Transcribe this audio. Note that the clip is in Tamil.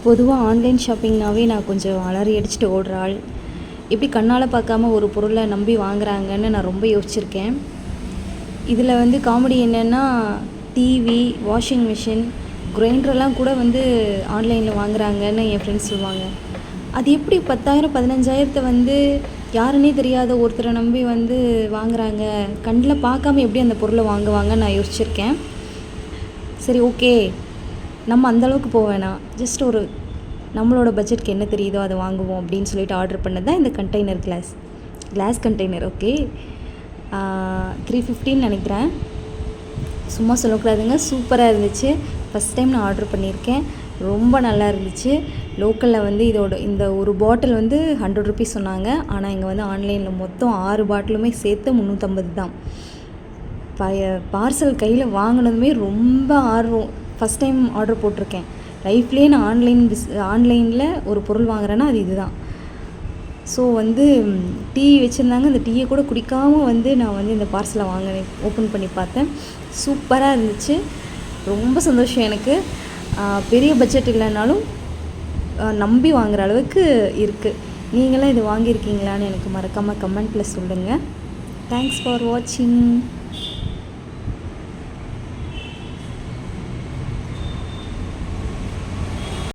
பொதுவாக ஆன்லைன் ஷாப்பிங்னாவே நான் கொஞ்சம் அலறி அடிச்சுட்டு ஓடுற ஆள். எப்படி கண்ணால் பார்க்காம ஒரு பொருளை நம்பி வாங்குறாங்கன்னு நான் ரொம்ப யோசிச்சிருக்கேன். இதில் வந்து காமெடி என்னென்னா, டிவி, வாஷிங் மிஷின், கிரைண்டரெல்லாம் கூட வந்து ஆன்லைனில் வாங்குறாங்கன்னு என் ஃப்ரெண்ட்ஸ் சொல்லுவாங்க. அது எப்படி 10,000 15,000 வந்து யாருன்னே தெரியாத ஒருத்தரை நம்பி வந்து வாங்குறாங்க, கண்ணில் பார்க்காம எப்படி அந்த பொருளை வாங்குவாங்கன்னு நான் யோசிச்சிருக்கேன். சரி, ஓகே, நம்ம அந்தளவுக்கு போக வேணாம், ஜஸ்ட் ஒரு நம்மளோட பட்ஜெட்க்கு என்ன தெரியுதோ அதை வாங்குவோம் அப்படின்னு சொல்லிட்டு ஆர்டர் பண்ணது தான் இந்த கண்டெய்னர் கிளாஸ் கண்டெய்னர். ஓகே, 350 நினைக்கிறேன், சும்மா சொல்லக்கூடாதுங்க, சூப்பராக இருந்துச்சு. ஃபஸ்ட் டைம் நான் ஆர்டர் பண்ணியிருக்கேன், ரொம்ப நல்லா இருந்துச்சு. லோக்கலில் வந்து இந்த ஒரு பாட்டில் வந்து 100 ருபீஸ் சொன்னாங்க. ஆனால் இங்கே வந்து ஆன்லைனில் மொத்தம் 6 பாட்டிலுமே சேர்த்து 350 தான். பார்சல் கையில் வாங்கினதுமே ரொம்ப ஆர்வம். ஃபஸ்ட் டைம் ஆர்டர் போட்டிருக்கேன் லைஃப்லேயே. நான் ஆன்லைனில் ஒரு பொருள் வாங்குறேன்னா அது இதுதான். ஸோ வந்து டீ வச்சுருந்தாங்க, அந்த டீயை கூட குடிக்காமல் வந்து நான் வந்து இந்த பார்சலை வாங்கினேன். ஓப்பன் பண்ணி பார்த்தேன், சூப்பராக இருந்துச்சு. ரொம்ப சந்தோஷம் எனக்கு. பெரிய பட்ஜெட் இல்லைனாலும் நம்பி வாங்குகிற அளவுக்கு இருக்குது. நீங்களாம் இது வாங்கியிருக்கீங்களான்னு எனக்கு மறக்காமல் கமெண்ட்டில் சொல்லுங்கள். தேங்க்ஸ் ஃபார் வாட்சிங்.